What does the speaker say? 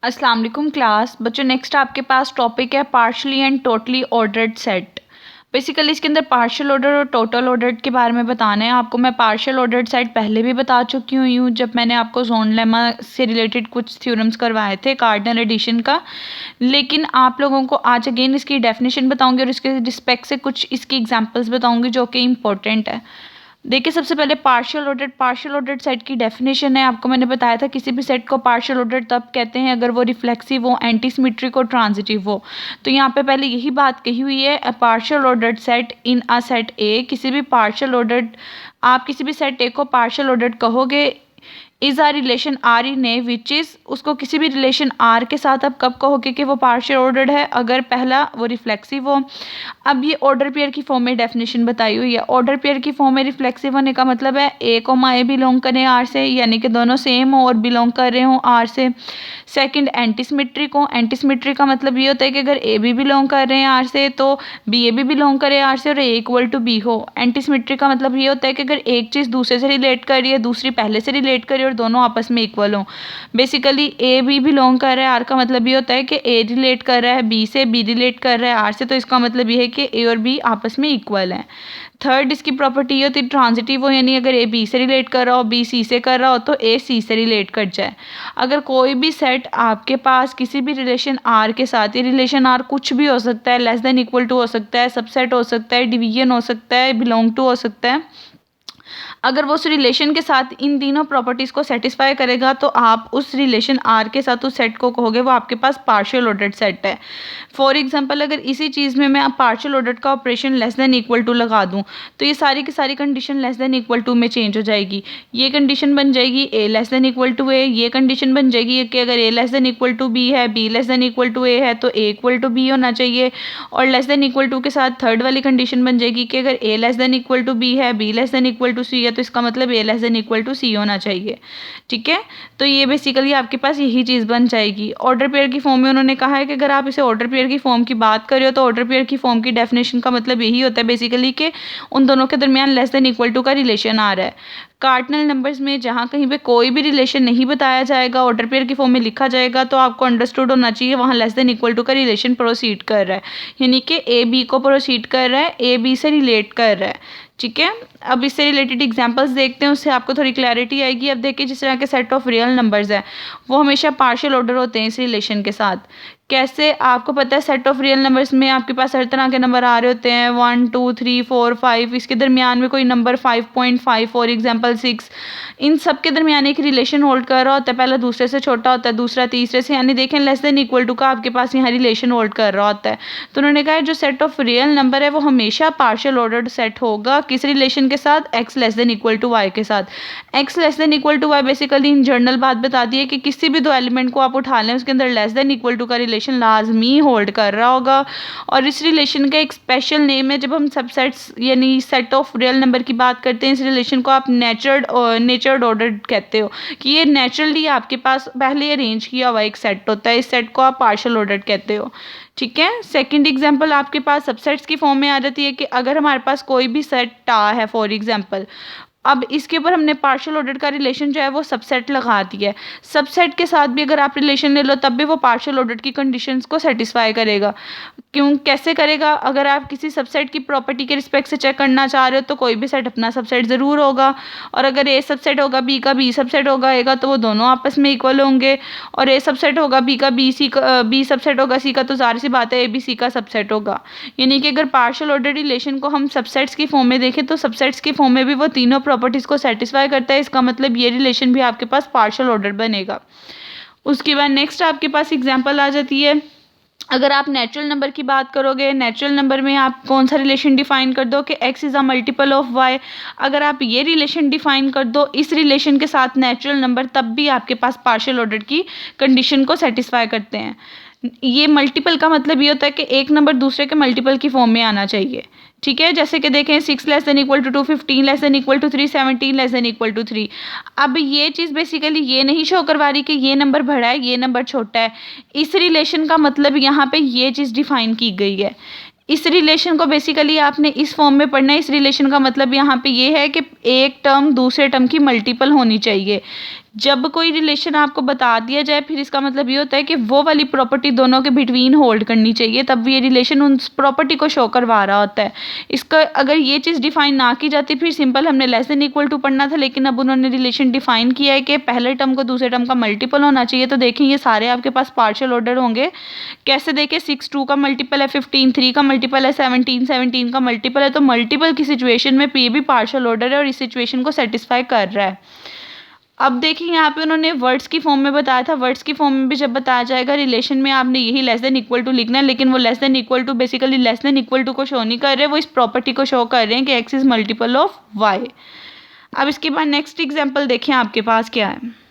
अस्सलाम वालेकुम क्लास बच्चों। नेक्स्ट आपके पास टॉपिक है partially and totally ordered set. Basically इसके अंदर पार्शियल ऑर्डर और टोटल ऑर्डर्ड के बारे में बताना है आपको। मैं पार्शियल ऑर्डर्ड सेट पहले भी बता चुकी हुई हूँ जब मैंने आपको ज़ोन लेमा से रिलेटेड कुछ थ्योरम्स करवाए थे कार्डिनल एडिशन का। लेकिन आप लोगों को आज अगेन इसकी डेफिनेशन बताऊंगी और इसके रिस्पेक्ट से कुछ इसकी एग्जांपल्स बताऊंगी जो कि इम्पोर्टेंट है। देखिए, सबसे पहले पार्शियल ऑर्डर्ड सेट की डेफिनेशन है। आपको मैंने बताया था किसी भी सेट को पार्शियल ऑर्डर्ड तब कहते हैं अगर वो रिफ्लेक्सिव हो, एंटी सिमेट्रिक और ट्रांजिटिव हो। तो यहाँ पे पहले यही बात कही हुई है, a partial ordered set in a set ए। किसी भी पार्शियल ऑर्डर्ड, आप किसी भी सेट ए को पार्शियल ऑर्डर्ड कहोगे is a relation R in A which is, उसको किसी भी रिलेशन आर के साथ आप कब कहोगे कि वो पार्शियल ऑर्डर्ड है, अगर पहला वो रिफ्लेक्सिव हो। अब ये ऑर्डर पेयर की फॉर्म में डेफिनेशन बताई हुई है। ऑर्डर पेयर की फॉर्म में रिफ्लेक्सिव होने का मतलब है ए कोमा ए बिलोंग करें आर से, यानी कि दोनों सेम हो और बिलोंग कर रहे हों आर से। सेकंड एंटीसिमेट्रिक हो। एंटीसिमेट्रिक का मतलब ये होता है कि अगर ए भी बिलोंग कर रहे हैं आर से तो बी ए भी बिलोंग करे आर से और ए इक्वल टू बी हो। एंटीसिमेट्रिक का मतलब ये होता है कि अगर एक चीज़ दूसरे से रिलेट कर रही है, दूसरी पहले से रिलेट कर रही है और दोनों आपस में इक्वल हों। बेसिकली ए भी बिलोंग कर रहा है आर का मतलब ये होता है कि ए रिलेट कर रहा है बी से, बी रिलेट कर रहा है आर से, तो इसका मतलब ये है कि ए और बी आपस में इक्वल हैं। थर्ड इसकी प्रॉपर्टी ये होती है ट्रांजिटिव हो, यानी अगर ए बी से रिलेट कर रहा हो, बी सी से कर रहा हो तो ए सी से रिलेट कर जाए। अगर कोई भी सेट आपके पास किसी भी रिलेशन आर के साथ, ये रिलेशन आर कुछ भी हो सकता है, लेस देन इक्वल टू हो सकता है, सबसेट हो सकता है, डिवीजन हो सकता है, बिलोंग टू हो सकता है, अगर वो उस रिलेशन के साथ इन तीनों प्रॉपर्टीज़ को सेटिस्फाई करेगा तो आप उस रिलेशन आर के साथ उस सेट को कहोगे वो आपके पास पार्शियल ऑर्डर्ड सेट है। फॉर एग्जांपल, अगर इसी चीज़ में मैं पार्शियल ऑर्डर्ड का operation less than equal to लगा दूं तो ये सारी की सारी condition less than equal to में चेंज हो जाएगी। ये कंडीशन बन जाएगी A less than equal to A, ये कंडीशन बन जाएगी कि अगर A less than equal to B है, B less than equal to A है तो ए इक्वल टू बी होना चाहिए। और लेस देन इक्वल टू के साथ थर्ड वाली कंडीशन बन जाएगी कि अगर A less than equal to B है, B less than equal to C है तो इसका मतलब A less than equal to C होना चाहिए। ठीक है, तो ये बेसिकली आपके पास यही चीज़ बन जाएगी। ऑर्डर पेयर की फॉर्म में उन्होंने कहा है कि अगर आप इसे ऑर्डर पेयर की फॉर्म की बात कर रहे हो तो ऑर्डर पेयर की फॉर्म की डेफिनेशन का मतलब यही होता है बेसिकली कि उन दोनों के दरमियान लेस देन इक्वल टू का रिलेशन आ रहा है। कार्डिनल नंबर्स में जहाँ कहीं पे कोई भी रिलेशन नहीं बताया जाएगा, ऑर्डर पेयर की फॉर्म में लिखा जाएगा तो आपको अंडरस्टूड होना चाहिए वहाँ लेस देन इक्वल टू का रिलेशन प्रोसीड कर रहा है, यानी कि ए बी को प्रोसीड कर रहा है, ए बी से रिलेट कर रहा है। ठीक है, अब इससे रिलेटेड एग्जांपल्स देखते हैं, उससे आपको थोड़ी क्लैरिटी आएगी। अब देखिए, जिस तरह के सेट ऑफ रियल नंबर्स हैं वो हमेशा पार्शियल ऑर्डर होते हैं इस रिलेशन के साथ। कैसे, आपको पता है सेट ऑफ रियल नंबर्स में आपके पास हर तरह के नंबर आ रहे होते हैं, 1 2 3 4 5, इसके दरमियान में कोई नंबर 5.5 फॉर एग्जांपल 6, इन सब के दरमियान एक रिलेशन होल्ड कर रहा होता है। पहला दूसरे से छोटा होता है, दूसरा तीसरे से, यानी देखें लेस देन इक्वल टू का आपके पास यहाँ रिलेशन होल्ड कर रहा होता है। तो उन्होंने कहा है जो सेट ऑफ रियल नंबर है वो हमेशा पार्शियल ऑर्डर्ड सेट होगा। किस रिलेशन के साथ? X less than equal to Y के साथ। X less than equal to Y basically in general बात बता दी है कि किसी भी दो एलिमेंट को आप उठा लें उसके अंदर लेस देन इक्वल टू का रिलेशन लाजमी होल्ड कर रहा होगा। और इस रिलेशन का एक स्पेशल नेम है, जब हम सबसेट्स यानी सेट ऑफ रियल नंबर की बात करते हैं इस रिलेशन को आप नेचर्ड ऑर्डर कहते हो, कि ये नेचुरली आपके पास पहले अरेंज किया हुआ एक सेट होता है, इस सेट को आप पार्शियल ऑर्डर कहते हो। ठीक है, सेकंड एग्जांपल आपके पास सबसेट्स की फॉर्म में आ जाती है कि अगर हमारे पास कोई भी सेट आ है फॉर एग्जांपल, अब इसके ऊपर हमने पार्शियल ऑर्डर का रिलेशन जो है वो सबसेट लगा दिया है। सबसेट के साथ भी अगर आप रिलेशन ले लो तब भी वो पार्शियल ऑर्डर की कंडीशंस को सेटिस्फाई करेगा। क्यों, कैसे करेगा? अगर आप किसी सबसेट की प्रॉपर्टी के रिस्पेक्ट से चेक करना चाह रहे हो तो कोई भी सेट अपना सबसेट ज़रूर होगा, और अगर ए सबसेट होगा बी का बी सबसेट होगा तो वो दोनों आपस में इक्वल होंगे, और ए सबसेट होगा बी का बी सबसेट होगा सी का, तो ज़ाहिर सी बात है ए बी सी का सबसेट होगा। यानी कि अगर पार्शियल ऑर्डर रिलेशन को हम सबसेट्स की फॉर्म में देखें तो सबसेट्स की फॉर्म में भी वो तीनों प्रॉपर्टीज़ को सेटिस्फाई करता है। इसका मतलब ये रिलेशन भी आपके पास पार्शियल ऑर्डर बनेगा। उसके बाद नेक्स्ट आपके पास एग्जांपल आ जाती है, अगर आप नेचुरल नंबर की बात करोगे, नेचुरल नंबर में आप कौन सा रिलेशन डिफाइन कर दो कि x is a multiple of y। अगर आप ये रिलेशन डिफाइन कर दो इस रिलेशन के साथ नेचुरल नंबर, तब भी आपके पास पार्शियल ऑर्डर की कंडीशन को सेटिस्फाई करते हैं। ये मल्टीपल का मतलब ये होता है कि एक नंबर दूसरे के मल्टीपल की फॉर्म में आना चाहिए। ठीक है, जैसे कि देखें 6 less than equal to 2, 15 less than equal to 3, 17 less than equal to 3। अब ये चीज़ बेसिकली ये नहीं शो करवा रही कि ये नंबर बड़ा है ये नंबर छोटा है। इस रिलेशन का मतलब यहाँ पे ये चीज़ डिफाइन की गई है। इस रिलेशन को बेसिकली आपने इस फॉर्म में पढ़ना है। इस रिलेशन का मतलब यहाँ पे ये है कि एक टर्म दूसरे टर्म की मल्टीपल होनी चाहिए। जब कोई रिलेशन आपको बता दिया जाए फिर इसका मतलब ये होता है कि वो वाली प्रॉपर्टी दोनों के बिटवीन होल्ड करनी चाहिए, तब ये रिलेशन उन प्रॉपर्टी को शो करवा रहा होता है। इसका अगर ये चीज़ डिफाइन ना की जाती फिर सिंपल हमने लेस देन इक्वल टू पढ़ना था, लेकिन अब उन्होंने रिलेशन डिफाइन किया है कि पहले टर्म को दूसरे टर्म का मल्टीपल होना चाहिए। तो देखें ये सारे आपके पास पार्शियल ऑर्डर होंगे। कैसे देखें, 6 2 का मल्टीपल है, 15 3 का मल्टीपल है, 17 17 का मल्टीपल है। तो मल्टीपल की सिचुएशन में पी भी पार्शियल ऑर्डर है और इस सिचुएशन को सेटिस्फाई कर रहा है। अब देखिए यहाँ पे उन्होंने वर्ड्स की फॉर्म में बताया था, वर्ड्स की फॉर्म में भी जब बताया जाएगा रिलेशन में आपने यही लेस देन इक्वल टू लिखना है, लेकिन वो less than equal to basically less than equal to को शो नहीं कर रहे, वो इस प्रॉपर्टी को शो कर रहे हैं कि X is multiple of Y. अब इसके बाद नेक्स्ट एग्जाम्पल देखें आपके पास क्या है।